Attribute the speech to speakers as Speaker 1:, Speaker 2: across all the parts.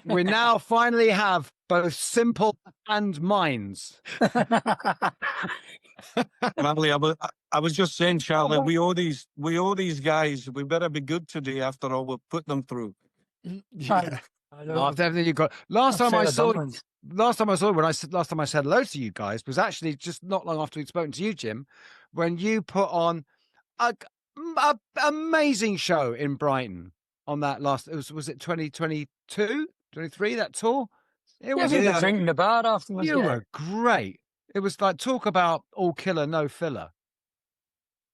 Speaker 1: We now finally have both simple and minds.
Speaker 2: Probably, I was just saying, Charlie, we owe these guys. We better be good today. After all, we've put them through.
Speaker 3: Yeah.
Speaker 1: After everything you got. Last time I saw when last time I said hello to you guys was actually just not long after we'd spoken to you, Jim, when you put on a amazing show in Brighton on that last. Was it 2022, 23 that tour? It was.
Speaker 3: We were drinking the bar afterwards.
Speaker 1: You were great. It was like talk about all killer, no filler.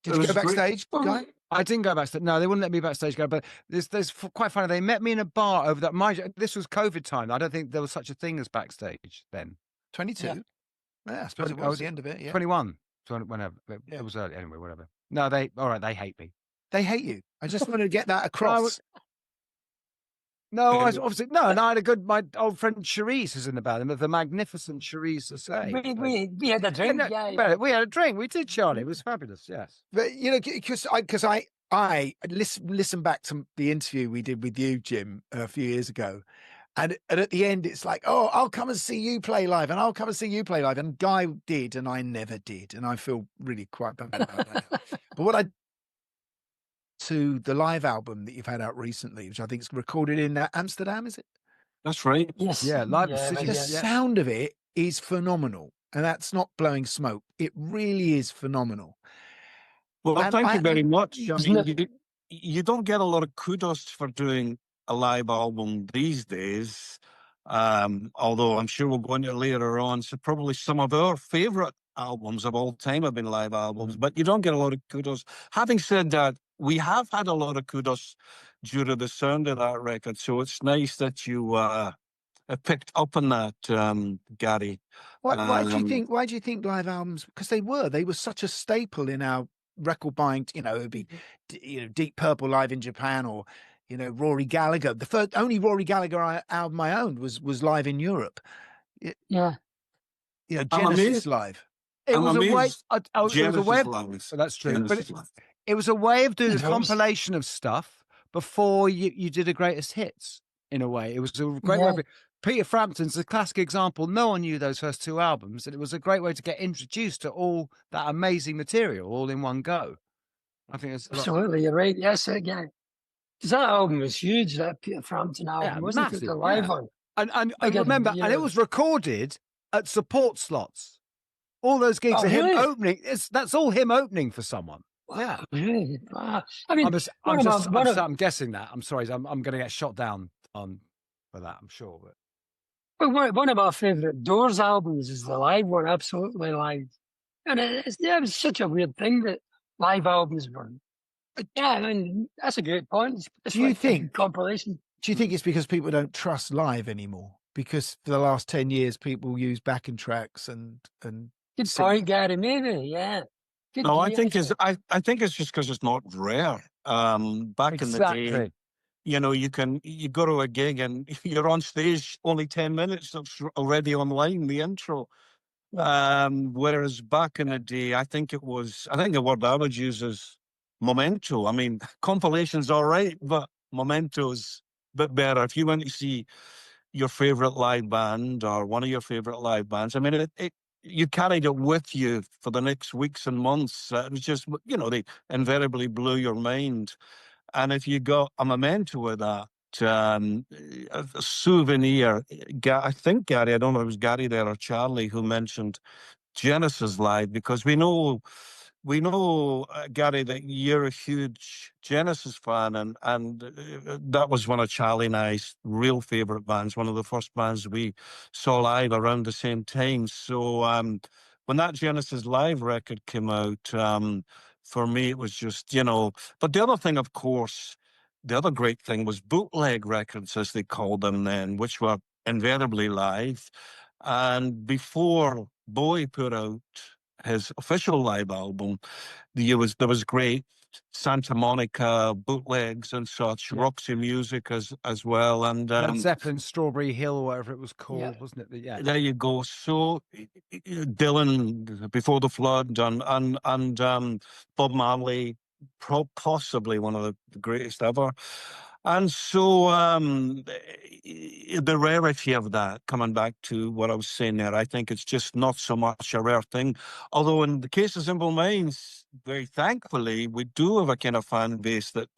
Speaker 4: Did you go backstage, guy?
Speaker 1: I didn't go backstage. No, they wouldn't let me backstage go. But there's quite funny. They met me in a bar over that. This was COVID time. I don't think there was such a thing as backstage then.
Speaker 4: 22. Yeah, I suppose it was the end of it. Yeah,
Speaker 1: 21. Whenever it was early. Anyway, whatever. No, they hate me.
Speaker 4: They hate you. I just wanted to get that across.
Speaker 1: No, obviously no. And I had my old friend Cherise was in the band, the magnificent Cherise to say.
Speaker 3: We had a drink.
Speaker 1: We had a drink. We did, Charlie. It was fabulous. Yes,
Speaker 4: but because I listen back to the interview we did with you, Jim, a few years ago, and at the end it's like, oh, I'll come and see you play live, and I'll come and see you play live, and Guy did, and I never did, and I feel really quite bad about that. But what I to the live album that you've had out recently, which I think is recorded in Amsterdam, is it?
Speaker 2: That's right.
Speaker 3: Yes.
Speaker 1: Yeah, live.
Speaker 4: The sound of it is phenomenal, and that's not blowing smoke. It really is phenomenal.
Speaker 2: Well, thank you very much. I mean, you don't get a lot of kudos for doing a live album these days, although I'm sure we'll go into it later on. So probably some of our favourite albums of all time have been live albums, but you don't get a lot of kudos. Having said that, we have had a lot of kudos due to the sound of that record, so it's nice that you picked up on that, Gary.
Speaker 4: Why do you think live albums? Because they were such a staple in our record buying. It would be Deep Purple live in Japan, or Rory Gallagher. The only Rory Gallagher album I owned was live in Europe. Genesis live.
Speaker 1: It was a way. It was a way of, that's true. But it was a way of doing a compilation of stuff before you did a greatest hits. In a way, it was a great way. Peter Frampton's a classic example. No one knew those first two albums, and it was a great way to get introduced to all that amazing material all in one go. I think it's
Speaker 3: absolutely. You're right. Yes, again, because that album was huge. That Peter Frampton album, wasn't it? The live one.
Speaker 1: And I remember, and it was recorded at support slots. All those gigs are him opening. That's all him opening for someone. Yeah.
Speaker 3: Really? Wow. I mean,
Speaker 1: I'm guessing that. I'm sorry. I'm going to get shot down for that, I'm sure.
Speaker 3: But one of our favourite Doors albums is the live one, absolutely live. And it was such a weird thing that live albums were. Yeah, I mean, that's a great point.
Speaker 4: Do you think
Speaker 3: compilation?
Speaker 4: Do you think it's because people don't trust live anymore? Because for the last 10 years, people use backing tracks and.
Speaker 3: Good point, Gary. Maybe, yeah.
Speaker 2: No, I think it's just because it's not rare. Back in the day, you go to a gig and you're on stage only 10 minutes. It's already online, the intro. Whereas back in the day, I think the word I would use is memento. I mean, compilation's all right, but memento's a bit better. If you went to see your favorite live band or one of your favorite live bands, I mean, you carried it with you for the next weeks and months. It was just, they invariably blew your mind. And if you got a memento with that, a souvenir, I think Gary, I don't know if it was Gary there or Charlie who mentioned Genesis Live, because we know, Gary, that you're a huge Genesis fan, and that was one of Charlie and I's real favourite bands, one of the first bands we saw live around the same time. So when that Genesis Live record came out, for me it was just, but the other thing, of course, the other great thing was bootleg records, as they called them then, which were invariably live. And before Bowie put out his official live album, there was great Santa Monica bootlegs and such, Roxy Music as well, and
Speaker 1: Led Zeppelin, Strawberry Hill, or whatever it was called, wasn't it? Yeah,
Speaker 2: there you go. So Dylan, Before the Flood, and Bob Marley, possibly one of the greatest ever. And so the rarity of that, coming back to what I was saying there, I think it's just not so much a rare thing. Although in the case of Simple Minds, very thankfully, we do have a kind of fan base that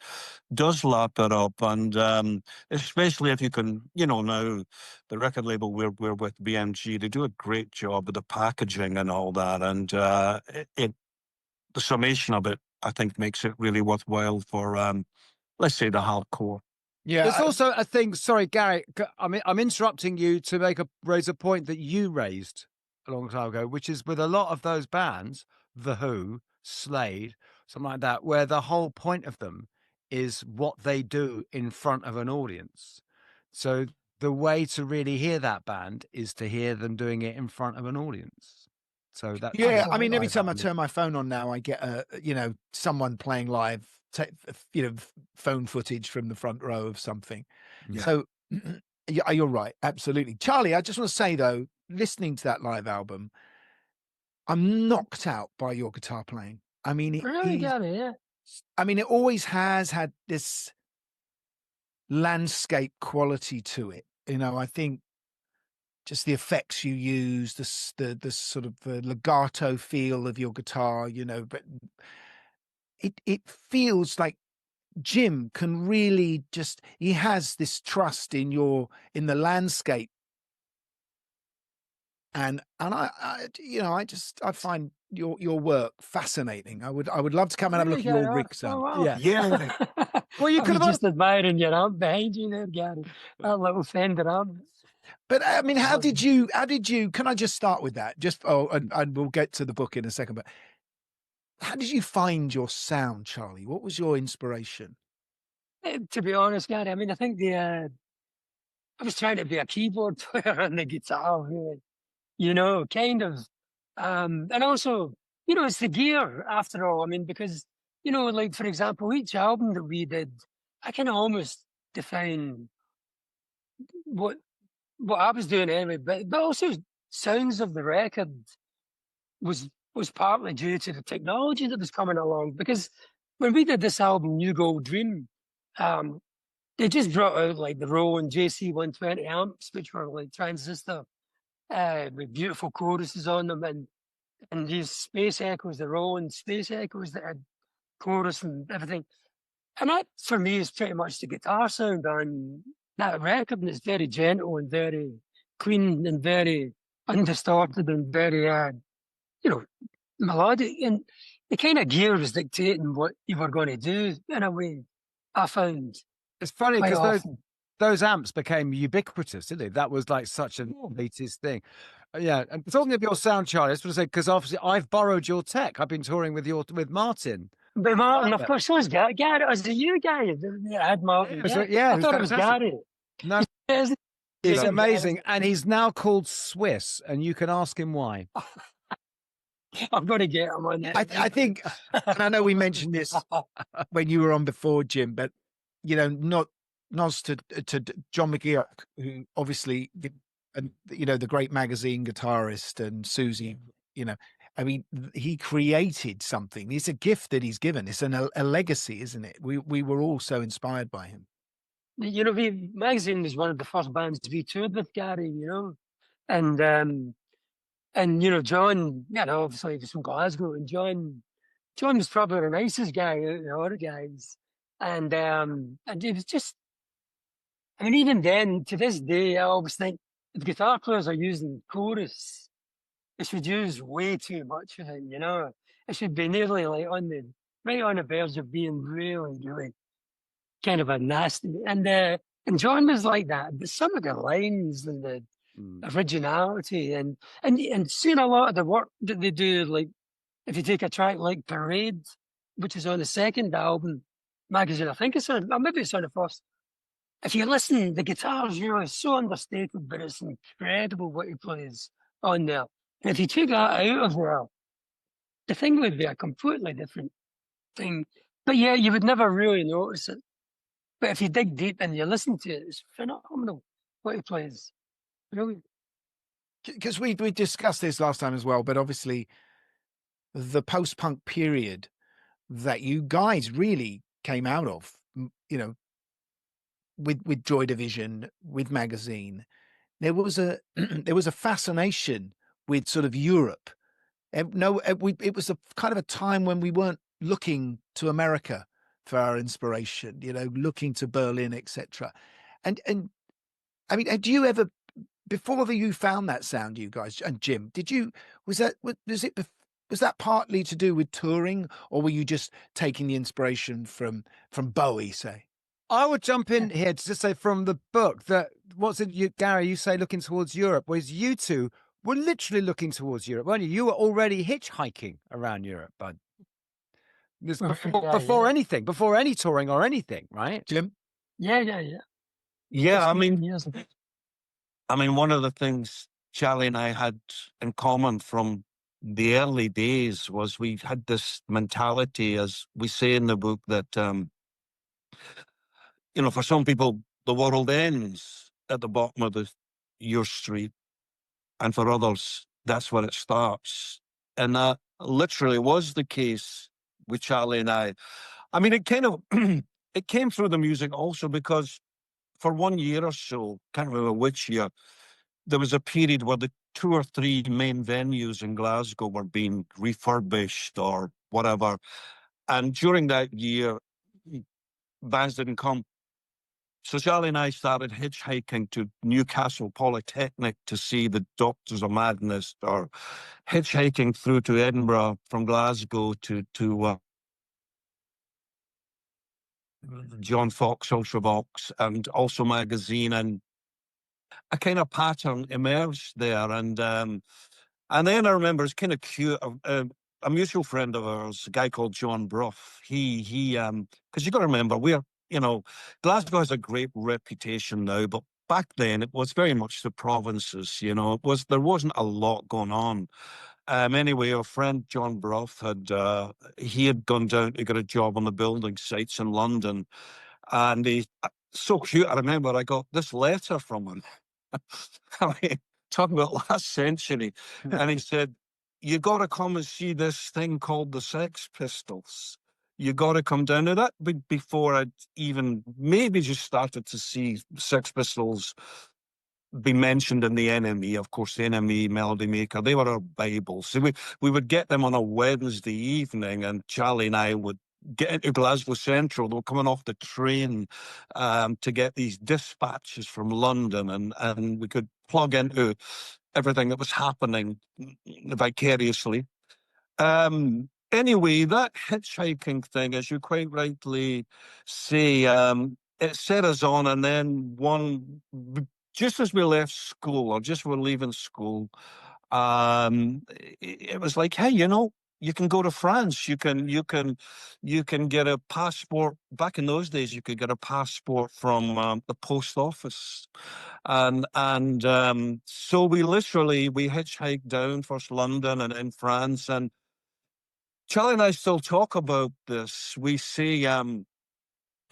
Speaker 2: does lap it up. And especially if you can, now the record label we're with, BMG, they do a great job with the packaging and all that. And the summation of it, I think, makes it really worthwhile for, let's say, the hardcore.
Speaker 4: Yeah.
Speaker 1: There's also a thing. Sorry, Gary. I'm interrupting you to raise a point that you raised a long time ago, which is with a lot of those bands, The Who, Slade, something like that, where the whole point of them is what they do in front of an audience. So the way to really hear that band is to hear them doing it in front of an audience. So that's
Speaker 4: I mean, every time I turn my phone on now, I get someone playing live, phone footage from the front row of something. Yeah. So yeah, you're right, absolutely, Charlie. I just want to say though, listening to that live album, I'm knocked out by your guitar playing. I mean, it always has had this landscape quality to it. I think just the effects you use, the sort of legato feel of your guitar, but it feels like Jim can really he has this trust in the landscape. And I find your work fascinating. I would love to come and have a look at your rig, son.
Speaker 3: Oh, wow.
Speaker 2: Yeah.
Speaker 3: Well, you could have just admiring your amp behind you there, Gary. That little Fender amp.
Speaker 4: But I mean, how did you, can I just start with that? And we'll get to the book in a second, but how did you find your sound, Charlie? What was your inspiration?
Speaker 3: To be honest, Gary, I mean, I think I was trying to be a keyboard player on the guitar, really, kind of. And also, it's the gear after all. I mean, because, like, for example, each album that we did, I can almost define what I was doing anyway, but also sounds of the record was partly due to the technology that was coming along. Because when we did this album, New Gold Dream, they just brought out like the Roland JC 120 amps, which were like transistor with beautiful choruses on them, and these Space Echoes, the Roland Space Echoes that had chorus and everything. And that, for me, is pretty much the guitar sound on that record, and it's very gentle and very clean and very undistorted and very, melodic. And the kind of gear was dictating what you were going to do in a way, I found.
Speaker 1: It's funny because those amps became ubiquitous, didn't they? That was like such a latest thing. Yeah. And talking of your sound, Charlie, I just want to say, because obviously I've borrowed your tech. I've been touring with Martin.
Speaker 3: But Martin, of course, so was Gary. Was it you, Gary? I had Martin.
Speaker 1: Yeah,
Speaker 3: I thought it was Gary.
Speaker 1: No, it's amazing. And he's now called Swiss, and you can ask him why.
Speaker 3: I've got to get him on that.
Speaker 4: I think, and I know we mentioned this when you were on before, Jim, but, nods to John McGeoch, who obviously, the great magazine guitarist, and Susie, I mean, he created something. It's a gift that he's given. It's a legacy, isn't it? We were all so inspired by him.
Speaker 3: Magazine was one of the first bands we toured with, Gary, and John, obviously he was from Glasgow, and John was probably the nicest guy out of the other guys. And it was just, I mean, even then, to this day, I always think if guitar players are using chorus, they should use way too much of it, It should be nearly like right on the verge of being really, really kind of a nasty. And John was like that. But some of the lines and the originality and seeing a lot of the work that they do, like if you take a track like Parade, which is on the second album, Magazine, I think it's on, or maybe it's on the first. If you listen, the guitar's really so understated, but it's incredible what he plays on there. And if you take that out of there, the thing would be a completely different thing. But yeah, you would never really notice it. But if you dig deep and you listen to it, it's phenomenal what he plays. Brilliant.
Speaker 4: Because we discussed this last time as well, but obviously the post-punk period that you guys really came out of, with Joy Division, with magazine, there was a there was a fascination with sort of Europe. It was a kind of a time when we weren't looking to America for our inspiration, looking to Berlin, etc. And I mean, do you ever, before you found that sound, you guys, and Jim, was that partly to do with touring, or were you just taking the inspiration from Bowie, say?
Speaker 1: I would jump in here to just say from the book that Gary, you say looking towards Europe, whereas you two were literally looking towards Europe, weren't you? You were already hitchhiking around Europe, bud. Before anything, before any touring or anything, right?
Speaker 4: Jim?
Speaker 3: Yeah.
Speaker 2: Yeah, I mean, one of the things Charlie and I had in common from the early days was we had this mentality, as we say in the book, that, for some people, the world ends at the bottom of your street. And for others, that's where it starts. And that literally was the case with Charlie and I. I mean, it kind of, it came through the music also because for 1 year or so, can't remember which year, there was a period where the 2 or 3 main venues in Glasgow were being refurbished or whatever. And during that year, bands didn't come. So Charlie and I started hitchhiking to Newcastle Polytechnic to see the Doctors of Madness, or hitchhiking through to Edinburgh from Glasgow to John Fox, Ultravox, and also magazine. And a kind of pattern emerged there. And then I remember it's kind of cute. A mutual friend of ours, a guy called John Brough, because you got to remember, Glasgow has a great reputation now, but back then it was very much the provinces, there wasn't a lot going on. Anyway, our friend John Brough had gone down to get a job on the building sites in London, and so cute. I remember I got this letter from him. I mean, talking about last century, and he said, "You got to come and see this thing called the Sex Pistols. You got to come down." Now, that before I'd even maybe just started to see Sex Pistols be mentioned in the NME. Of course, the NME, Melody Maker, they were our Bible. So we would get them on a Wednesday evening, and Charlie and I would get into Glasgow Central. They were coming off the train to get these dispatches from London, and we could plug into everything that was happening vicariously. Anyway, that hitchhiking thing, as you quite rightly say, it set us on, and then just as we left school, or just were leaving school, it was like, hey, you can go to France. You can get a passport. Back in those days, you could get a passport from the post office, and so we hitchhiked down first London and in France. And Charlie and I still talk about this. We say,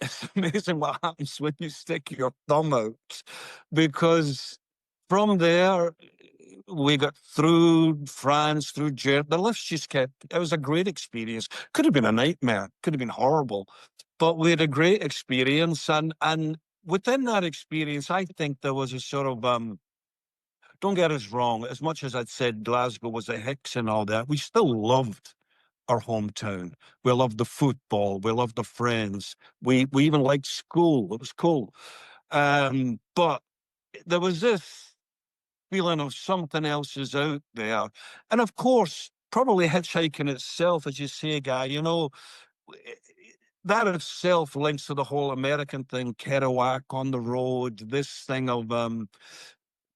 Speaker 2: it's amazing what happens when you stick your thumb out, because from there, we got through France, through Germany. The lifts just kept, it was a great experience. Could have been a nightmare, could have been horrible, but we had a great experience. And within that experience, I think there was a sort of, don't get us wrong, as much as I'd said Glasgow was a hicks and all that, we still loved our hometown. We loved the football. We loved the friends. We even liked school. It was cool. But there was this feeling of something else is out there. And of course, probably hitchhiking itself, as you say, Guy, that itself links to the whole American thing, Kerouac on the road, this thing of,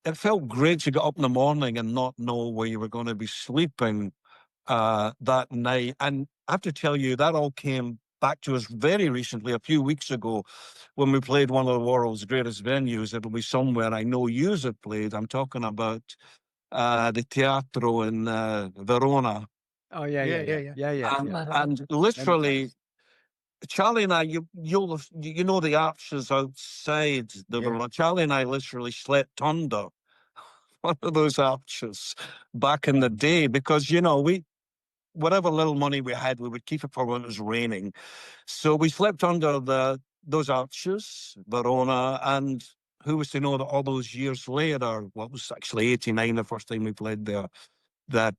Speaker 2: it felt great to get up in the morning and not know where you were going to be sleeping that night. And I have to tell you, that all came back to us very recently, a few weeks ago, when we played one of the world's greatest venues. It'll be somewhere I know yous have played. I'm talking about the Teatro in Verona.
Speaker 1: Oh, yeah.
Speaker 2: And literally, Charlie and I, you know the arches outside the Verona. Charlie and I literally slept under one of those arches back in the day, because, whatever little money we had, we would keep it for when it was raining. So we slept under the those arches, Verona, and who was to know that all those years later, what was actually 89, the first time we played there, that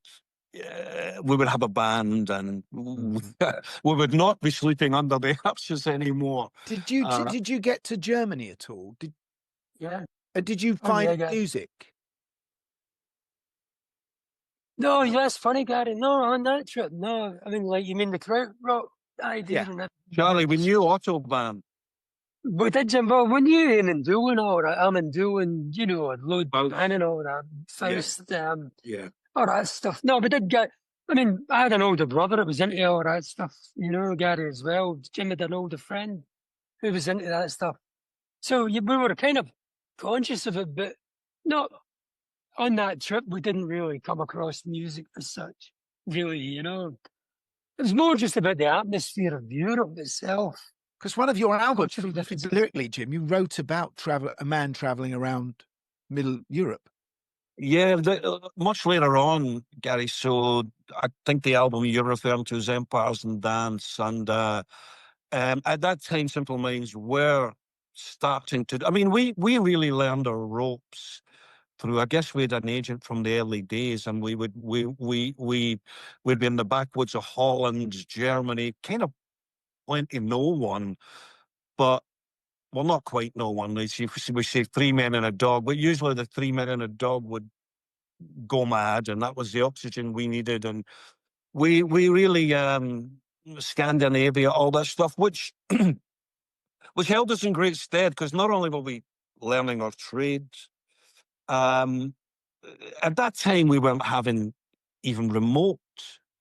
Speaker 2: we would have a band and we would not be sleeping under the arches anymore.
Speaker 4: Did you get to Germany at all?
Speaker 3: Yeah.
Speaker 4: Did you find music?
Speaker 3: No, that's funny, Gary. No, on that trip, no. I mean, like, you mean the crowd rock idea?
Speaker 4: Yeah.
Speaker 2: Charlie, we knew Autobahn.
Speaker 3: We did, Jim. Well, we knew him and doing all that. I'm in doing, you know, load band and all that. Faust, all that stuff. No, we did get. I mean, I had an older brother that was into all that stuff. You know, Gary as well. Jim had an older friend who was into that stuff. So we were kind of conscious of it, but not on that trip. We didn't really come across music as such. Really, you know, it was more just about the atmosphere of Europe itself.
Speaker 4: Because one of your albums, lyrically, Jim, you wrote about a man traveling around Middle Europe.
Speaker 2: Yeah, much later on, Gary. So I think the album you're referring to is Empires and Dance. And at that time, Simple Minds were starting to... I mean, we really learned our ropes through... I guess we had an agent from the early days, and we'd be in the backwoods of Holland, Germany, kind of plenty no one, but well, not quite no one. We say 3 men and a dog, but usually the 3 men and a dog would go mad, and that was the oxygen we needed. And we really Scandinavia, all that stuff, which held us in great stead, because not only were we learning our trades, at that time we weren't having even remotely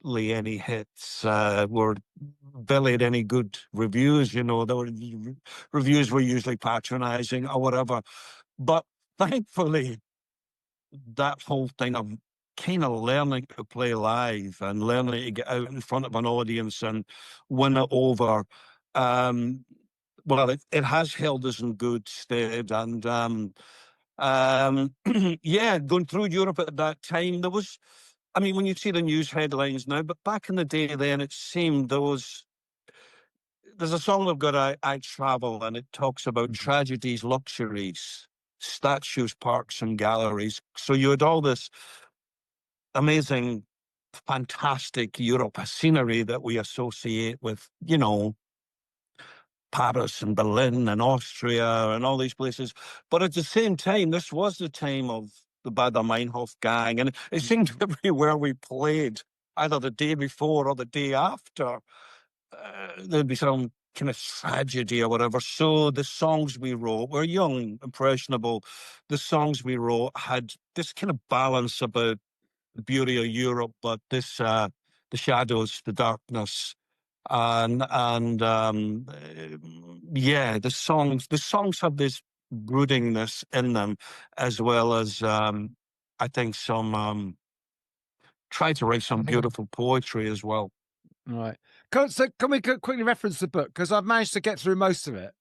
Speaker 2: any hits. Were barely had any good reviews, you know. Reviews were usually patronizing or whatever. But thankfully, that whole thing of kind of learning to play live and learning to get out in front of an audience and win it over, well, it has held us in good stead. And yeah, going through Europe at that time, there was... I mean, when you see the news headlines now, but back in the day then, it seemed there's a song I've got, I Travel, and it talks about tragedies, luxuries, statues, parks and galleries. So you had all this amazing, fantastic Europe scenery that we associate with, you know, Paris and Berlin and Austria and all these places. But at the same time, this was the time of the Baader Meinhof gang, and it seemed everywhere we played, either the day before or the day after, there'd be some kind of tragedy or whatever. So the songs we wrote, we're young, impressionable, the songs we wrote had this kind of balance about the beauty of Europe, but this the shadows, the darkness, and yeah, the songs have this broodingness in them, as well as I think some try to write some beautiful poetry as well.
Speaker 1: Right. So can we quickly reference the book, because I've managed to get through most of it,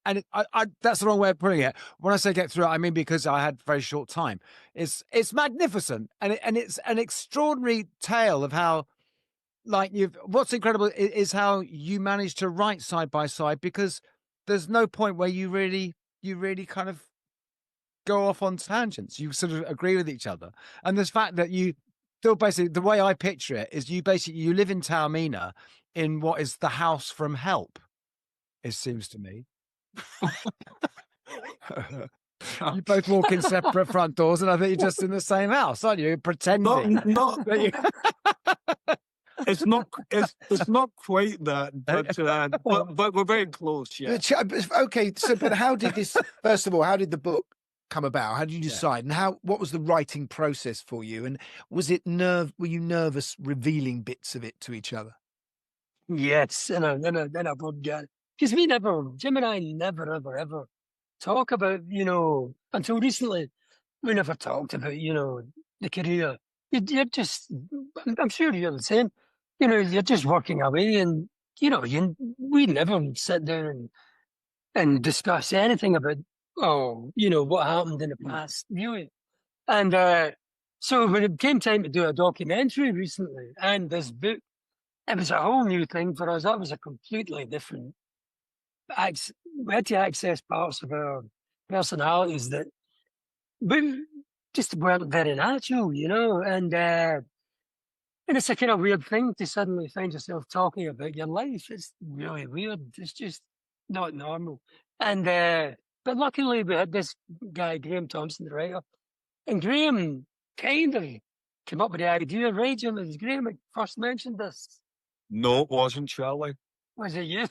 Speaker 1: and I that's the wrong way of putting it. When I say get through it, I mean because I had very short time. It's magnificent, and it's an extraordinary tale of how, like, what's incredible is how you managed to write side by side, because there's no point where you really kind of go off on tangents. You sort of agree with each other, and this fact that you still basically, the way I picture it is you live in Taormina in what is the house from Help, it seems to me. You both walk in separate front doors, and I think you're just in the same house, aren't you? Pretending.
Speaker 2: It's not quite that, but we're very close. Yeah.
Speaker 4: Okay. So, but how did this? First of all, how did the book come about? How did you decide? And what was the writing process for you? And was it were you nervous revealing bits of it to each other?
Speaker 3: Yes, in a book, because Jim and I never ever talk about, you know, until recently, we never talked about, you know, the career. You're just, I'm sure you're the same. You know, you're just working away, and you know, we never sit down and discuss anything about, oh, you know, what happened in the past, really. And so when it came time to do a documentary recently, and this book, it was a whole new thing for us. That was a completely different we had to access parts of our personalities that we just weren't very natural, you know, and it's a kind of weird thing to suddenly find yourself talking about your life. It's really weird. It's just not normal. And but luckily we had this guy, Graham Thompson, the writer, and Graham kind of came up with the idea, right, Jim? It was Graham that first mentioned this.
Speaker 2: No, it wasn't, Charlie.
Speaker 3: Was it you?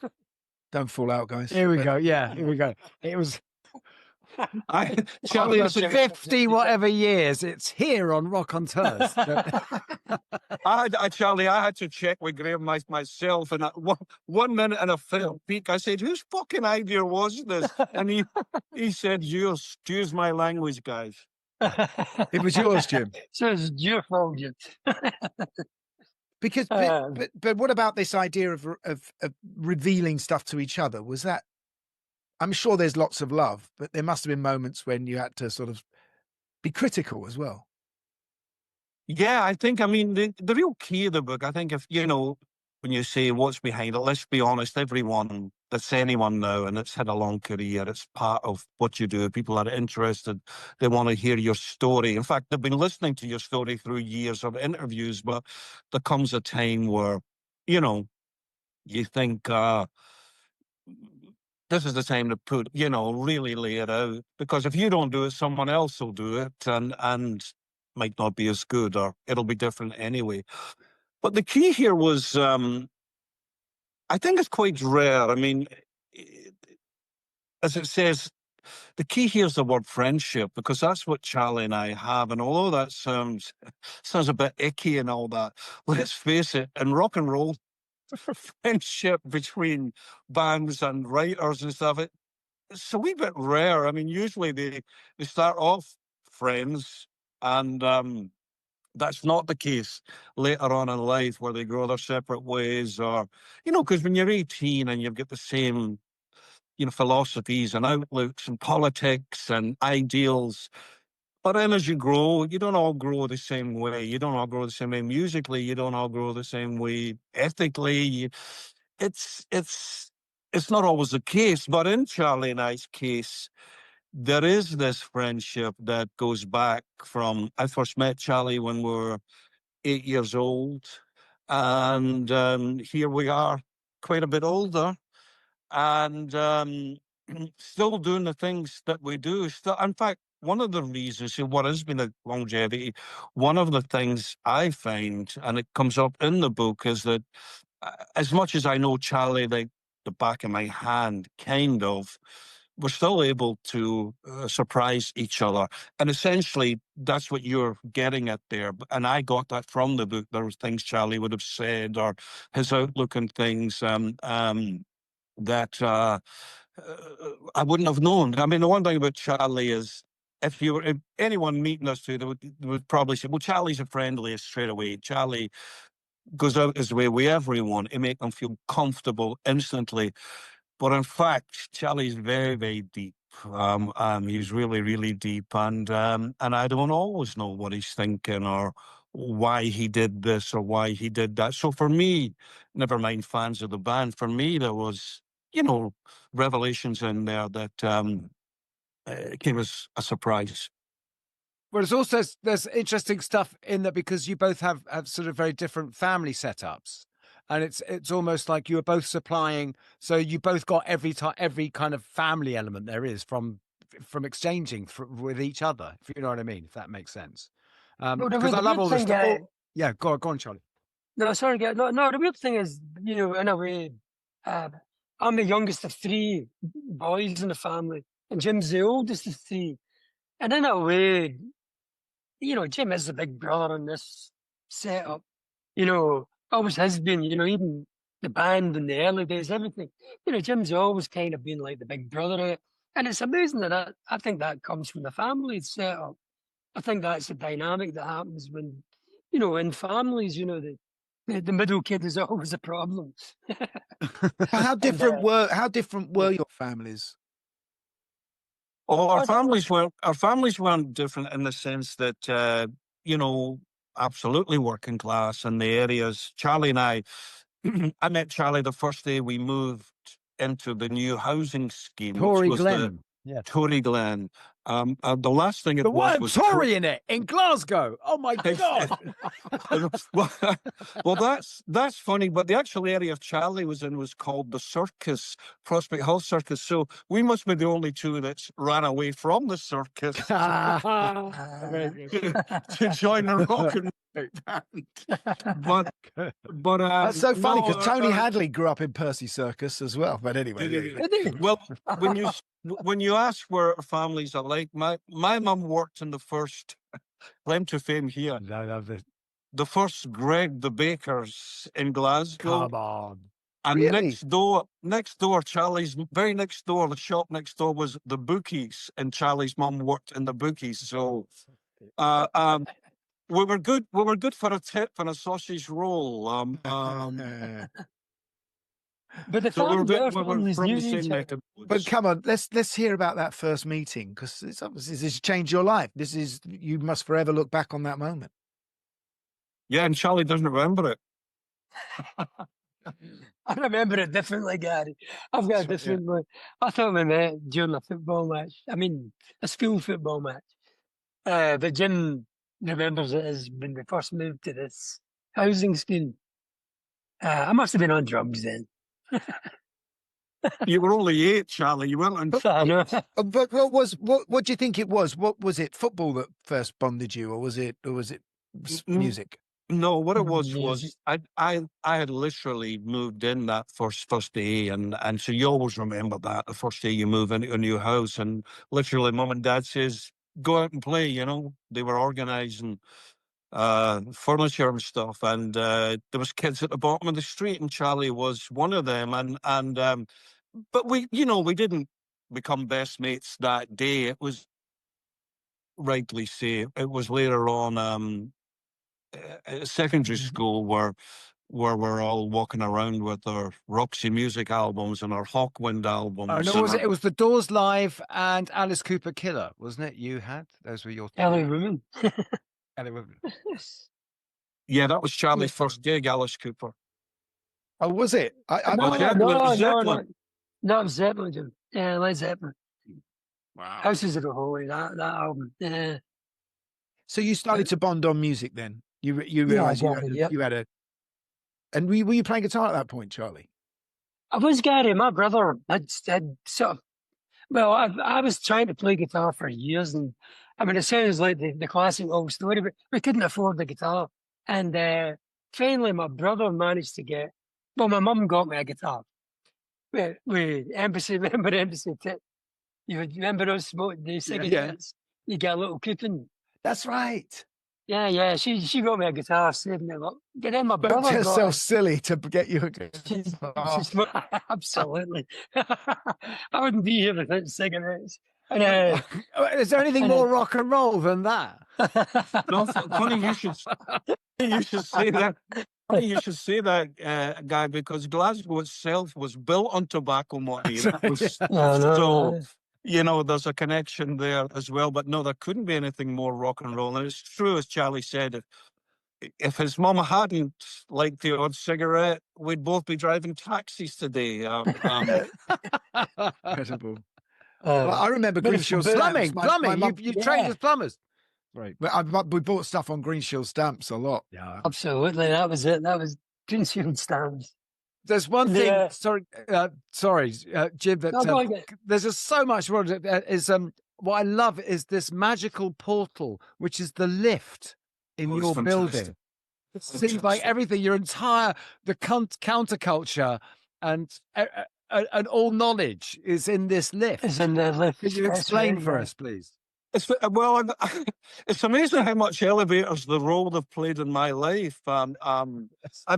Speaker 4: Don't fall out, guys.
Speaker 1: Here we go. Yeah, here we go. It was
Speaker 2: Charlie,
Speaker 1: after 50 whatever years. It's here on Rockonteurs.
Speaker 2: Charlie, I had to check with Graham myself, and 1 minute and a felt peak, I said, "Whose fucking idea was this?" And he said, "Yours. Excuse my language, guys."
Speaker 4: It was yours, Jim.
Speaker 3: So it's your fault, Jim.
Speaker 4: Because, but what about this idea of revealing stuff to each other? Was that? I'm sure there's lots of love, but there must have been moments when you had to sort of be critical as well.
Speaker 2: Yeah, I think, I mean, the real key of the book, I think, if, you know, when you say what's behind it, let's be honest, everyone that's anyone now and it's had a long career, it's part of what you do. People are interested. They want to hear your story. In fact, they've been listening to your story through years of interviews, but there comes a time where, you know, you think, this is the time to put, you know, really lay it out. Because if you don't do it, someone else will do it and might not be as good, or it'll be different anyway. But the key here was, I think it's quite rare. I mean, as it says, the key here is the word friendship, because that's what Charlie and I have. And although that sounds a bit icky and all that, let's face it, in rock and roll, friendship between bands and writers and stuff, it's a wee bit rare. I mean, usually they start off friends, and that's not the case later on in life, where they go their separate ways, or, you know, because when you're 18 and you've got the same, you know, philosophies and outlooks and politics and ideals, but then as you grow, you don't all grow the same way. You don't all grow the same way musically. You don't all grow the same way ethically. It's not always the case. But in Charlie and I's case, there is this friendship that goes back from, I first met Charlie when we were 8 years old. And here we are, quite a bit older. And still doing the things that we do. Still, in fact, one of the reasons, what has been a longevity, one of the things I find, and it comes up in the book, is that as much as I know Charlie like the back of my hand, kind of, we're still able to surprise each other. And essentially, that's what you're getting at there. And I got that from the book. There were things Charlie would have said, or his outlook on things that I wouldn't have known. I mean, the one thing about Charlie is, if anyone meeting us two, they would probably say, well, Charlie's the friendliest straight away. Charlie goes out his way with everyone to make them feel comfortable instantly. But in fact, Charlie's very, very deep. He's really, really deep. And I don't always know what he's thinking, or why he did this or why he did that. So for me, never mind fans of the band, for me, there was, you know, revelations in there that came as a surprise.
Speaker 1: Whereas also there's interesting stuff in that, because you both have sort of very different family setups, and it's almost like you were both supplying. So you both got every kind of family element there is from exchanging with each other, if you know what I mean, if that makes sense. Because I love all this stuff. Yeah, go on, Charlie.
Speaker 3: No, sorry, no. The weird thing is, you know, in a way, I'm the youngest of three boys in the family, and Jim's the oldest of three. And in a way, you know, Jim is the big brother in this setup. You know, always has been. You know, even the band in the early days, everything. You know, Jim's always kind of been like the big brother. And it's amazing that I think that comes from the family setup. I think that's the dynamic that happens when, you know, in families, you know, the middle kid is always a problem.
Speaker 4: How different were your families?
Speaker 2: Oh, our families weren't different in the sense that you know, absolutely working class in the areas. Charlie and I met Charlie the first day we moved into the new housing scheme,
Speaker 1: Tory
Speaker 2: which was
Speaker 1: Glen.
Speaker 2: the Tory Glen. The last thing it
Speaker 1: The
Speaker 2: was
Speaker 1: one Tory in it in Glasgow. Oh my God!
Speaker 2: well, that's funny. But the actual area of Charlie was in was called the Circus, Prospect Hill Circus. So we must be the only two that's ran away from the circus to join the rock and band. But
Speaker 4: that's so funny because
Speaker 2: no,
Speaker 4: Tony Hadley grew up in Percy Circus as well. But anyway,
Speaker 2: well, when you ask where our families are like, my mum worked in the first claim to fame here. The first Greg the Bakers in Glasgow.
Speaker 4: Come on.
Speaker 2: And
Speaker 4: really?
Speaker 2: next door, Charlie's very next door, the shop next door was the Bookies, and Charlie's mum worked in the Bookies. So we were good for a tip and a sausage roll.
Speaker 3: But the
Speaker 2: so
Speaker 3: family,
Speaker 2: we're from the same neck of the woods.
Speaker 4: But come on, let's hear about that first meeting, because it's obviously this has changed your life. You must forever look back on that moment.
Speaker 2: Yeah, and Charlie doesn't remember it.
Speaker 3: I remember it differently, Gary. I've got a different one. I thought we met during a football match. I mean, a school football match. But Jim remembers it as when we first moved to this housing scheme. I must have been on drugs then.
Speaker 2: You were only 8, Charlie. You weren't on.
Speaker 3: I know.
Speaker 4: But what do you think it was? What was it? Football that first bonded you, or was it music?
Speaker 2: No, what it was I had literally moved in that first day, and so you always remember that the first day you move into a new house, and literally Mum and Dad says go out and play. You know, they were organising furniture and stuff, and there was kids at the bottom of the street, and Charlie was one of them, and but we didn't become best mates that day. It was rightly say it was later on secondary school where we're all walking around with our Roxy Music albums and our Hawkwind albums.
Speaker 1: Oh, no, it was the Doors Live and Alice Cooper Killer, wasn't it? You had those were your
Speaker 3: Ellie Women.
Speaker 2: Yeah, that was Charlie's first gig, Alice Cooper.
Speaker 4: Oh, was it?
Speaker 3: No, Zeppelin. Yeah, Led Zeppelin.
Speaker 2: Wow.
Speaker 3: Houses of the Holy, that album. Yeah.
Speaker 4: So you started to bond on music then? You realised you had a... And were you playing guitar at that point, Charlie?
Speaker 3: I was, Gary. My brother had sort of... Well, I was trying to play guitar for years, and I mean, it sounds like the classic old story, but we couldn't afford the guitar. And finally, my brother managed to get... Well, my mum got me a guitar. With Embassy, remember Embassy Tip? You remember those smoking the cigarettes? Yeah. You get a little coupon.
Speaker 4: That's right.
Speaker 3: Yeah. She got me a guitar, saving it up. But then my brother
Speaker 4: got so silly to get you a guitar.
Speaker 3: Absolutely. I wouldn't be here without cigarettes. And,
Speaker 1: is there anything more rock and roll than that?
Speaker 2: No, funny you should say that. You should say that, Guy, because Glasgow itself was built on tobacco money. So, there's a connection there as well. But no, there couldn't be anything more rock and roll. And it's true, as Charlie said, if his mum hadn't liked the odd cigarette, we'd both be driving taxis today.
Speaker 4: Incredible. Well, I remember Greenshield
Speaker 1: plumbing. You trained as plumbers.
Speaker 4: Right. We bought stuff on Greenshield stamps a lot.
Speaker 3: Yeah. Absolutely. That was it. That was Greenshield stamps.
Speaker 1: There's one thing, sorry, Jim, there's just so much more. What I love is this magical portal, which is the lift in your building. It seems like everything, the counterculture and all knowledge is in this lift.
Speaker 3: It's in the lift.
Speaker 1: Could you explain for us, please?
Speaker 2: It's amazing how much elevators the role they've played in my life. I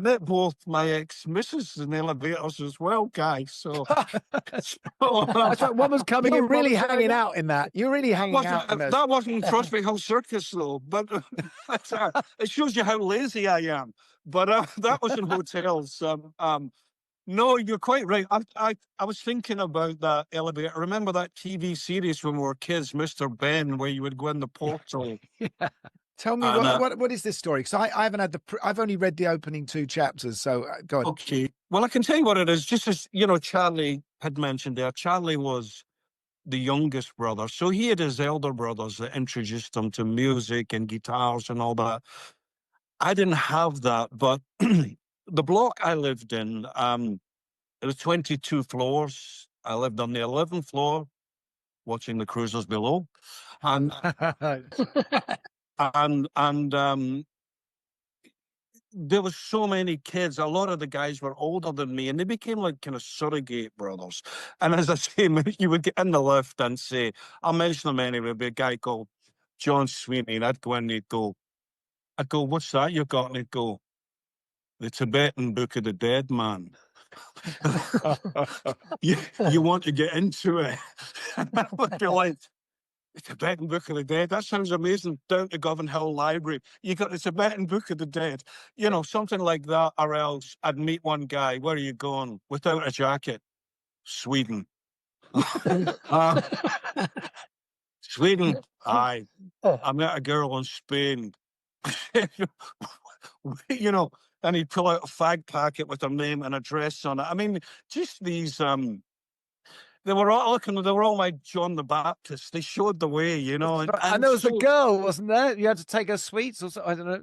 Speaker 2: met both my ex-missus in elevators as well, guys. So,
Speaker 4: one was coming in, really hanging out in that. You're really hanging out.
Speaker 2: That wasn't Prospect Hill Circus, though. But it shows you how lazy I am. But that was in hotels. No, you're quite right. I was thinking about that elevator. Remember that TV series when we were kids, Mr. Ben, where you would go in the portal?
Speaker 4: Yeah. Tell me what is this story? Because I haven't I've only read the opening 2 chapters. So go on.
Speaker 2: Okay. Well, I can tell you what it is. Just as Charlie had mentioned there, Charlie was the youngest brother. So he had his elder brothers that introduced him to music and guitars and all that. I didn't have that, but the block I lived in, it was 22 floors. I lived on the 11th floor, watching the cruisers below. And there was so many kids. A lot of the guys were older than me, and they became like kind of surrogate brothers. And as I say, you would get in the lift and say, I'll mention them anyway, there'd be a guy called John Sweeney, and I'd go in and I'd go, what's that you got? And he'd go, the Tibetan Book of the Dead, man. you want to get into it. And I would be like, the Tibetan Book of the Dead, that sounds amazing. Down to Govan Hill Library, you got the Tibetan Book of the Dead, you know, something like that. Or else I'd meet one guy, where are you going? Without a jacket. Sweden. Sweden. Aye. I met a girl in Spain. You know, and he'd pull out a fag packet with her name and address on it. I mean, just these they were all like John the Baptist. They showed the way, you know.
Speaker 1: And there was a girl, wasn't there? You had to take her sweets or something, I don't know.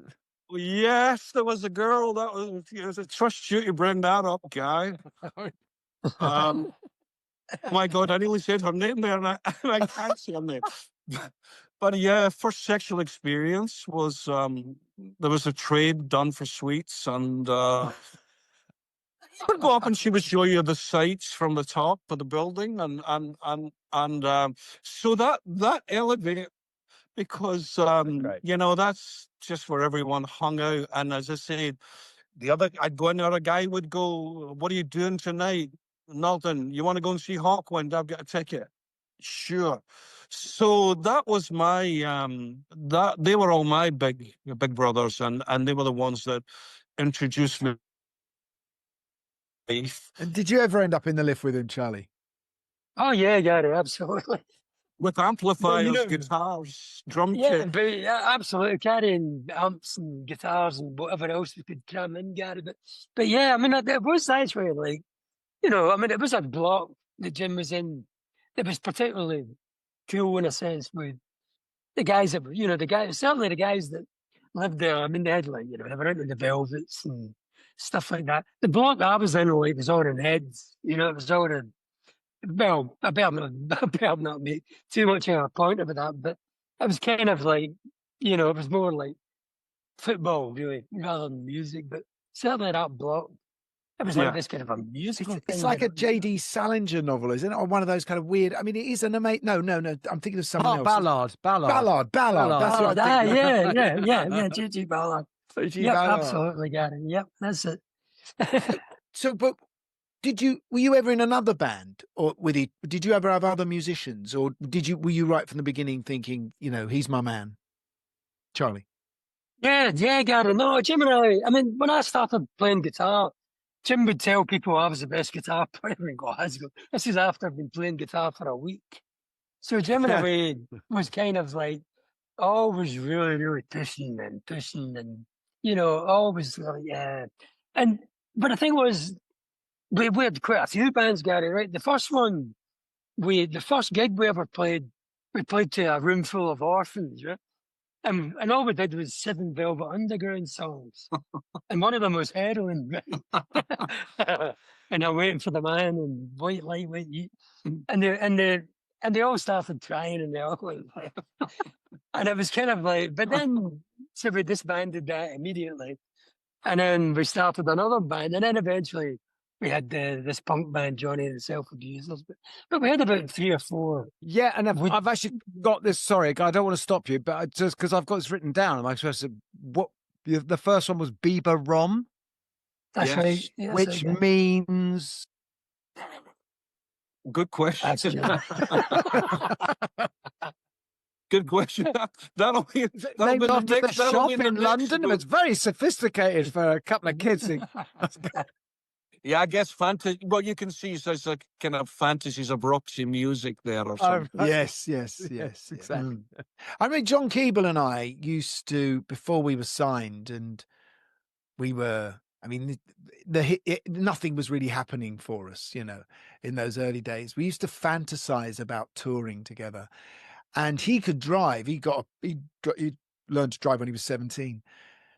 Speaker 2: Yes, there was a girl. That was, it was a trust you to bring that up, guy. Oh my God, I nearly said her name there, and I can't say her name. But yeah, first sexual experience was there was a trade done for sweets, and you would go up and she would show you the sights from the top of the building, and so that elevated, because you know, that's just where everyone hung out. And as I said, I'd go in there, a guy would go, what are you doing tonight? Nothing. You want to go and see Hawkwind? I've got a ticket. Sure. So that was my that they were all my big brothers, and they were the ones that introduced me.
Speaker 4: And did you ever end up in the lift with him, Charlie?
Speaker 3: Oh yeah, Gary, absolutely.
Speaker 2: With amplifiers, guitars, drum kit.
Speaker 3: But absolutely, carrying amps and guitars and whatever else we could cram in, Gary. But yeah, I mean, it was actually like, you know, I mean, it was a block that Jim was in that was particularly cool in a sense, with the guys that were, you know, certainly the guys that lived there. I mean, they had, like, you know, they were into the Velvets and stuff like that. The block that I was in, like, was all in heads, you know, it was all in, well, I better not make too much of a point about that, but it was kind of like, you know, it was more like football, really, rather than music. But certainly that block, it was like this kind of a musical thing.
Speaker 4: It's like a J.D. Salinger novel, isn't it? Or one of those kind of weird. I mean, it is an amazing. No. I'm thinking of something else.
Speaker 1: Ballard.
Speaker 4: That's what I'm thinking.
Speaker 3: Yeah. J.G. Ballard. Yeah, absolutely, Gary. Yep, that's it.
Speaker 4: So, but were you ever in another band, or did you ever have other musicians, or were you right from the beginning thinking, you know, he's my man, Charlie?
Speaker 3: Yeah, Gary. No, Jim and I mean, when I started playing guitar, Jim would tell people I was the best guitar player in Glasgow. This is after I've been playing guitar for a week. So Jim and I was kind of like always really, really pushing and, you know, always like, yeah. But the thing was, we had quite a few bands, Gary, right? The first gig we ever played, we played to a room full of orphans, right? And all we did was 7 Velvet Underground songs. And one of them was Heroin, right? And I'm Waiting for the Man and White Light, White Heat. And they all started crying, and they all went like, and it was kind of like, but then, so we disbanded that immediately. And then we started another band, and then eventually we had this punk band, Johnny and the Self Abusers. But we had about 3 or 4.
Speaker 1: Yeah, and I've actually got this. Sorry, I don't want to stop you, but just because I've got this written down, am I supposed to? What the first one was Bieber Rom.
Speaker 3: That's right. Yes,
Speaker 1: which means.
Speaker 2: Good question. Good question. That'll be
Speaker 1: named after the shop in London. It was very sophisticated for a couple of kids.
Speaker 2: Yeah, I guess fantasy. Well, you can see there's a kind of fantasies of Roxy music there or something.
Speaker 4: Yes, exactly. I mean, John Keeble and I used to, before we were signed, and we were I mean, nothing was really happening for us, you know, in those early days. We used to fantasize about touring together, and he could drive. He learned to drive when he was 17.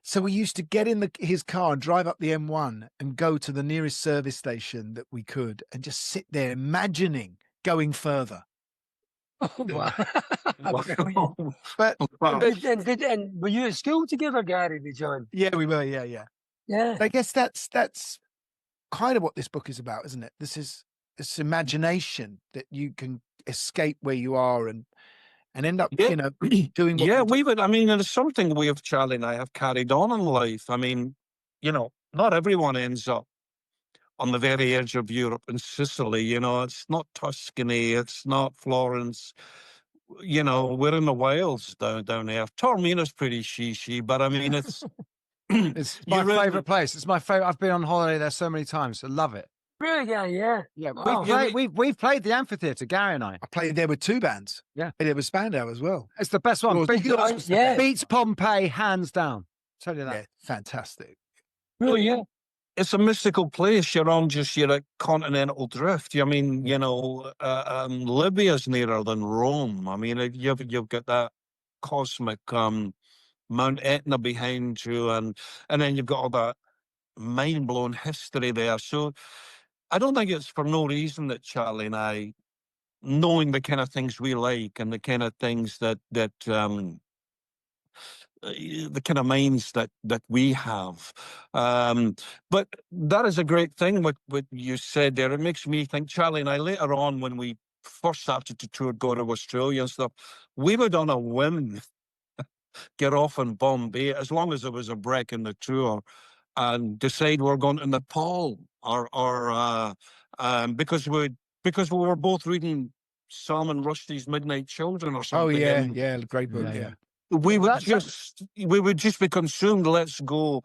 Speaker 4: So we used to get in his car and drive up the M1 and go to the nearest service station that we could and just sit there imagining going further.
Speaker 3: Oh, wow.
Speaker 4: But
Speaker 3: and were you at school together, Gary, with John?
Speaker 4: yeah, we were. Yeah. I guess that's kind of what this book is about, isn't it? This imagination that you can escape where you are and end up, you know, doing what
Speaker 2: I mean, it's something Charlie and I have carried on in life. I mean, you know, not everyone ends up on the very edge of Europe and Sicily, you know, it's not Tuscany, it's not Florence. You know, we're in the wilds down there. Taormina's pretty she, but I mean, it's
Speaker 1: it's my favorite place. It's my favorite. I've been on holiday there so many times. I love it.
Speaker 3: Really? Yeah.
Speaker 1: Wow. We've played the amphitheatre, Gary and I.
Speaker 4: I played there with 2 bands.
Speaker 1: Yeah.
Speaker 4: I played there with Spandau as well.
Speaker 1: It's the best one. Beats Pompeii, hands down. Tell you that.
Speaker 4: Yeah, fantastic.
Speaker 3: Really, yeah.
Speaker 2: It's a mystical place. You're at continental drift. I mean, you know, Libya's nearer than Rome. I mean, you've got that cosmic Mount Etna behind you, and then you've got all that mind-blowing history there. So I don't think it's for no reason that Charlie and I, knowing the kind of things we like and the kind of things that the kind of minds that we have. But that is a great thing, what you said there. It makes me think, Charlie and I, later on, when we first started to tour, go to Australia and stuff, we would on a whim get off in Bombay, as long as there was a break in the tour, and decide we're going to Nepal, or because we were both reading Salman Rushdie's Midnight Children or something.
Speaker 4: Oh yeah, great book. Yeah.
Speaker 2: We would just be consumed. Let's go.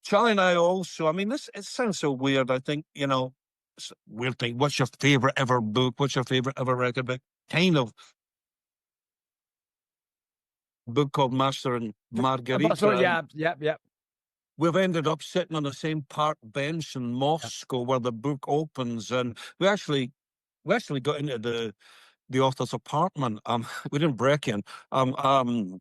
Speaker 2: Charlie and I also. I mean, it sounds so weird. I think, you know, it's a weird thing. What's your favorite ever book? What's your favorite ever record book? Kind of book called Master and Margarita.
Speaker 1: Yeah.
Speaker 2: We've ended up sitting on the same park bench in Moscow where the book opens, and we actually got into the author's apartment. We didn't break in. And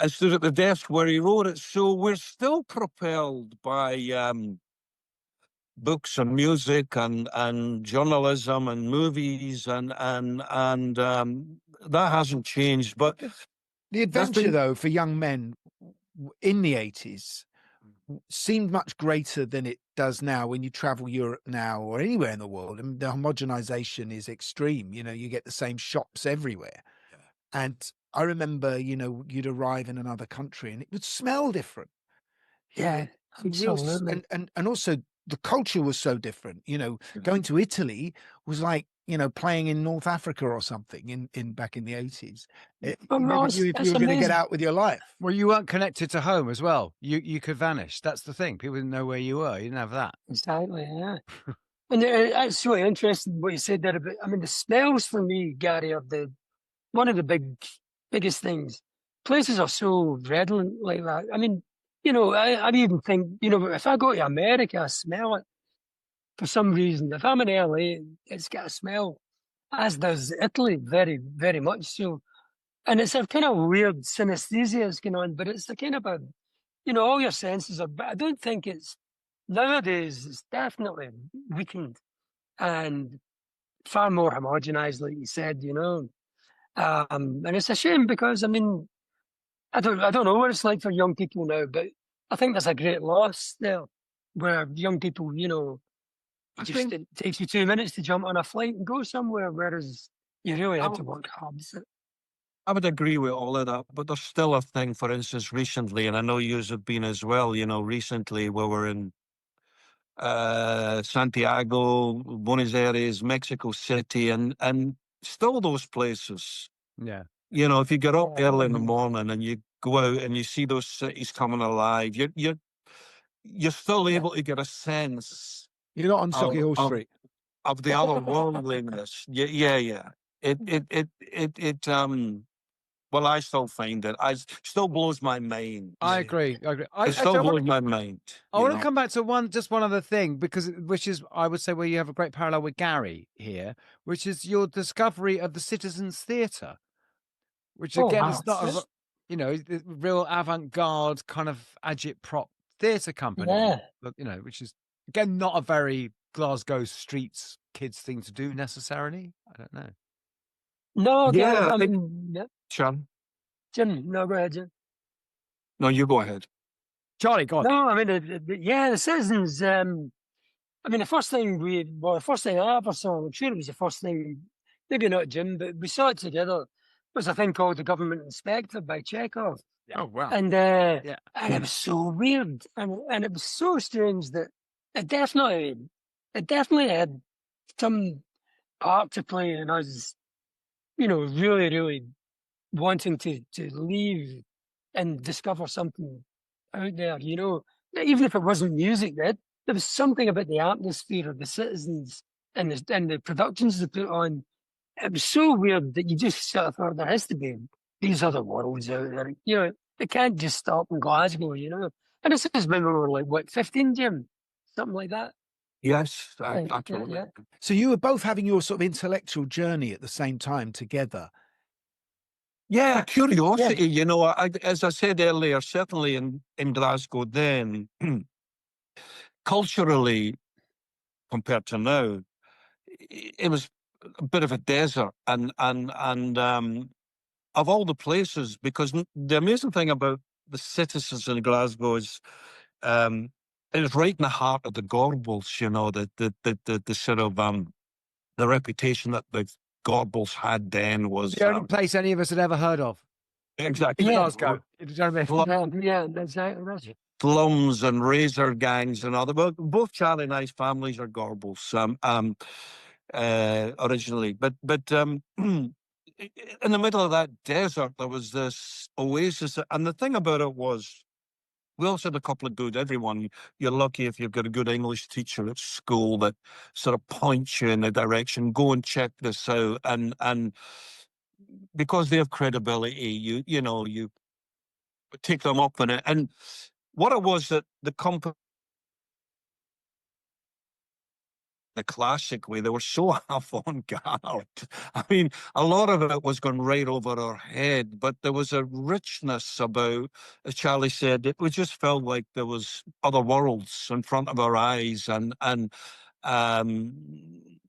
Speaker 2: stood at the desk where he wrote it. So we're still propelled by books and music and journalism and movies, and that hasn't changed. But
Speaker 4: the adventure, though, for young men in the 80s seemed much greater than it does now when you travel Europe now or anywhere in the world. I mean, the homogenization is extreme. You know, you get the same shops everywhere. Yeah. And I remember, you know, you'd arrive in another country and it would smell different.
Speaker 3: Yeah, absolutely.
Speaker 4: And also the culture was so different. You know, going to Italy was like, you know, playing in North Africa or something in back in the 80s. If you were going to get out with your life.
Speaker 1: Well, you weren't connected to home as well. You could vanish. That's the thing. People didn't know where you were. You didn't have that.
Speaker 3: Exactly, yeah. And it's really interesting what you said there about, I mean, the smells for me, Gary, are one of the biggest things. Places are so redolent like that. I mean, you know, I even think, you know, if I go to America, I smell it. For some reason, if I'm in LA, it's got a smell, as does Italy, very, very much so. And it's a kind of weird synesthesia that's going on, but it's a kind of you know, all your senses are, but I don't think nowadays, it's definitely weakened and far more homogenized, like you said, you know. And it's a shame because, I mean, I don't know what it's like for young people now, but I think there's a great loss there where young people, you know, it takes you 2 minutes to jump on a flight and go somewhere, whereas you really had to work hard.
Speaker 2: I would agree with all of that, but there's still a thing, for instance, recently, and I know you have been as well, you know, recently where we're in Santiago, Buenos Aires, Mexico City, and still those places.
Speaker 1: Yeah.
Speaker 2: You know, if you get up early in the morning and you go out and you see those cities coming alive, you're still able to get a sense.
Speaker 4: You're not on Sauchiehall Street.
Speaker 2: Of the otherworldliness. Yeah. It Well, I still find it. Still blows my mind.
Speaker 1: I agree.
Speaker 2: It still blows my mind.
Speaker 1: I want to come back to just one other thing, which is, I would say, where you have a great parallel with Gary here, which is your discovery of the Citizens Theatre, which again is not a, the real avant-garde kind of agitprop theatre company, which is again not a very Glasgow streets kids thing to do necessarily. I don't know.
Speaker 3: No,
Speaker 2: yeah,
Speaker 3: Jim, no, go ahead, Jim.
Speaker 2: No, you go ahead.
Speaker 1: Charlie, go on.
Speaker 3: No, I mean, the Citizens, I mean, the first thing I ever saw, I'm sure it was the first thing, maybe not Jim, but we saw it together, was a thing called The Government Inspector by Chekhov.
Speaker 1: Oh, wow.
Speaker 3: And it was so weird. And it was so strange that it definitely had some part to play in us, really, really wanting to leave and discover something out there, even if it wasn't music, there was something about the atmosphere of the Citizens and the productions they put on. It was so weird that you just sort of thought there has to be these other worlds out there. It can't just stop in Glasgow, And this is when we were like, 15, Jim? Something like that.
Speaker 2: Yes, absolutely.
Speaker 3: Yeah.
Speaker 4: So you were both having your sort of intellectual journey at the same time together.
Speaker 2: Yeah, curiosity, as I said earlier, certainly in Glasgow then, culturally, compared to now, it was a bit of a desert. And of all the places, because the amazing thing about the Citizens in Glasgow is it was right in the heart of the Gorbals, the sort of the reputation that the Gorbals had then was
Speaker 1: the only place any of us had ever heard of.
Speaker 2: Exactly.
Speaker 1: Glasgow. You know what I mean?
Speaker 3: Yeah, that's right.
Speaker 2: Slums and razor gangs and other. Well, both Charlie and I's families are Gorbals originally, but in the middle of that desert there was this oasis, and the thing about it was, we also had a couple of you're lucky if you've got a good English teacher at school that sort of points you in a direction, go and check this out. And because they have credibility, you take them up on it. And what it was that the company, the classic way, they were so avant-garde. I mean, a lot of it was going right over our head, but there was a richness about, as Charlie said, it just felt like there was other worlds in front of our eyes, and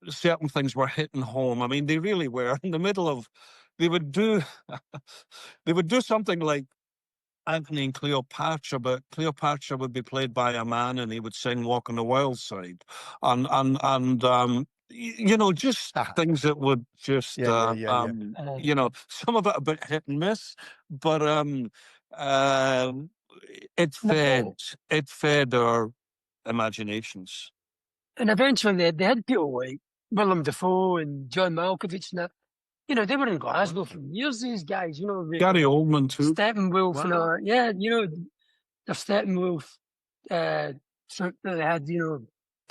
Speaker 2: certain things were hitting home. I mean, they really were. In the middle of, they would do something like Antony and Cleopatra, but Cleopatra would be played by a man and he would sing Walk on the Wild Side. And just things that would just, some of it a bit hit and miss, but it fed our imaginations.
Speaker 3: And eventually they had people like Willem Dafoe and John Malkovich and that. They were in Glasgow for years, these guys,
Speaker 2: Gary Oldman too.
Speaker 3: Steppenwolf and all that. Yeah, the Steppenwolf troupe that they had,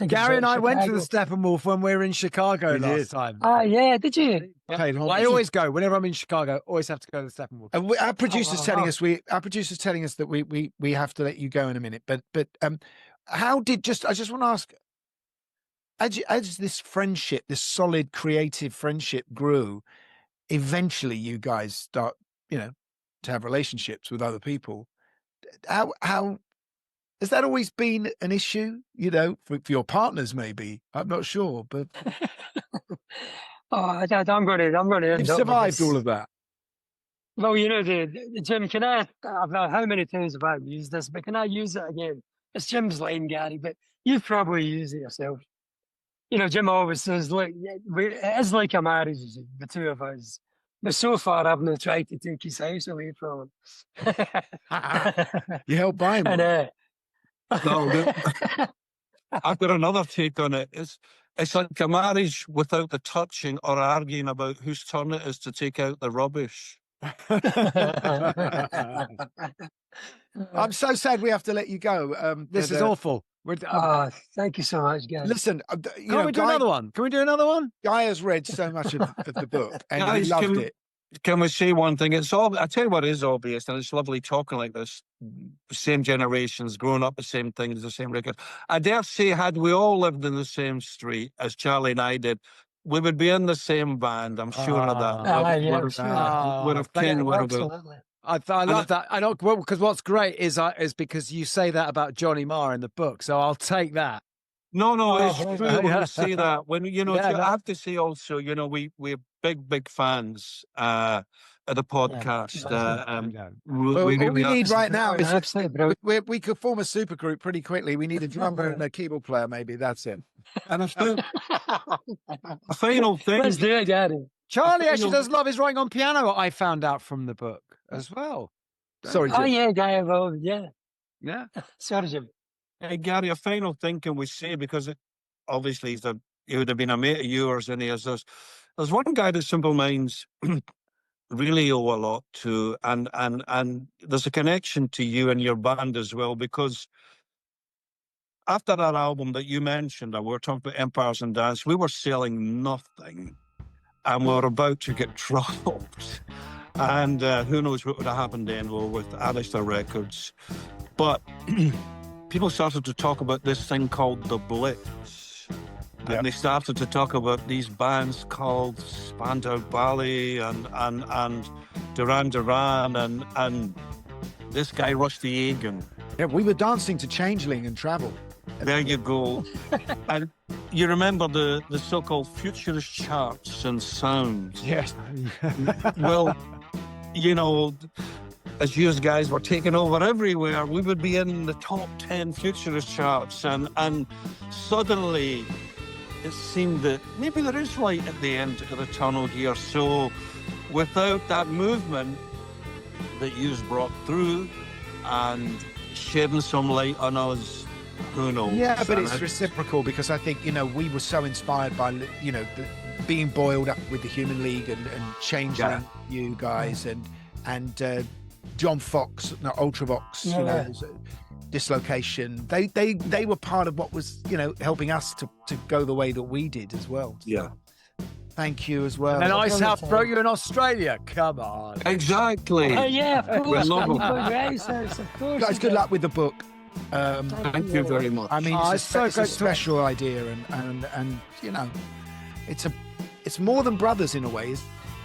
Speaker 1: Gary and I went to the Steppenwolf when we were in Chicago last time.
Speaker 3: Ah, yeah, did you?
Speaker 1: Yeah. Well, I always go. Whenever I'm in Chicago, always have to go to the Steppenwolf.
Speaker 4: And our producer's telling us that we have to let you go in a minute. But I just want to ask, as this friendship, this solid creative friendship grew, eventually you guys start, to have relationships with other people. How has that always been an issue, for your partners maybe? I'm not sure, but
Speaker 3: I'm going to
Speaker 4: you've survived all of that.
Speaker 3: Well, Jim, how many times have I used this, but can I use it again? It's Jim's line, Gary, but you've probably used it yourself. Jim always says, look, it is like a marriage, the two of us. But so far, I've not tried to take his house away from him.
Speaker 4: You helped buy him.
Speaker 3: And,
Speaker 2: I've got another take on it. It's like a marriage without the touching or arguing about whose turn it is to take out the rubbish.
Speaker 4: I'm so sad we have to let you go.
Speaker 1: This is awful.
Speaker 3: Thank you so much, guys.
Speaker 4: Listen,
Speaker 1: Can we do another one? Can we do another one?
Speaker 4: Guy has read so much of the book and he loved it.
Speaker 2: can we say one thing? It's all, I tell you what is obvious, and it's lovely talking like this, same generations, growing up the same things, the same records. I dare say, had we all lived in the same street as Charlie and I did, we would be in the same band. I'm sure of that. Would have kin,
Speaker 3: absolutely.
Speaker 1: I love that. I know, because what's great is because you say that about Johnny Marr in the book, so I'll take that.
Speaker 2: No, it's true when we say that. When I have to say also, we're big fans of the podcast.
Speaker 4: Well, we need right now is we could form a super group pretty quickly. We need a drummer and a keyboard player, maybe. That's it.
Speaker 2: And a final thing.
Speaker 3: Let's do it, Gary.
Speaker 1: Charlie actually does love his writing on piano. I found out from the book as well.
Speaker 4: Sorry, Jim.
Speaker 3: Oh yeah, Gary. Well, yeah. Sorry, Jim.
Speaker 2: Hey, Gary, a final thing can we say, because obviously he would have been a mate of yours, and there's one guy that Simple Minds really owe a lot to, and there's a connection to you and your band as well, because after that album that you mentioned, and we were talking about Empires and Dance, we were selling nothing, and we were about to get dropped. And who knows what would have happened then with Alistair Records. But people started to talk about this thing called the Blitz. And they started to talk about these bands called Spandau Ballet and Duran Duran and this guy Rusty Egan.
Speaker 4: Yeah, we were dancing to Changeling and Travel.
Speaker 2: There you go. And you remember the so-called futurist charts and sounds.
Speaker 1: Yes.
Speaker 2: Well, as you guys were taking over everywhere, we would be in the top 10 futurist charts, and suddenly it seemed that maybe there is light at the end of the tunnel here. So without that movement that you've brought through and shedding some light on us, who knows?
Speaker 4: Yeah, but it's reciprocal, because I think, we were so inspired by, being boiled up with the Human League and changing you guys and John Fox, Ultravox, Dislocation. They were part of what was, helping us to go the way that we did as well.
Speaker 2: Yeah.
Speaker 4: Thank you as well.
Speaker 1: And Icehouse broke you in Australia. Come on.
Speaker 2: Exactly.
Speaker 3: Oh yeah, of course.
Speaker 4: Of course. Guys, good luck with the book.
Speaker 2: Thank you very much.
Speaker 4: I mean, it's a special idea, and it's more than brothers in a way.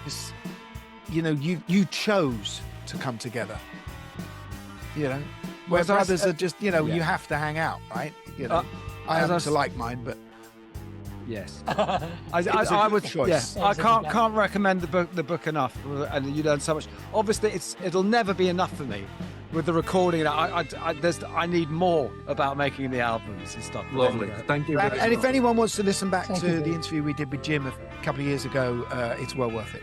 Speaker 4: It's you chose to come together. Where brothers are just you have to hang out, right? I happen to like mine, but
Speaker 1: yes, I would.
Speaker 4: Choice.
Speaker 1: I can't recommend the book enough, and you learn so much. Obviously, it'll never be enough for me with the recording. I need more about making the albums and stuff.
Speaker 2: Lovely, thank you.
Speaker 4: And if anyone wants to listen back to the interview we did with Jim a couple of years ago, it's well worth it.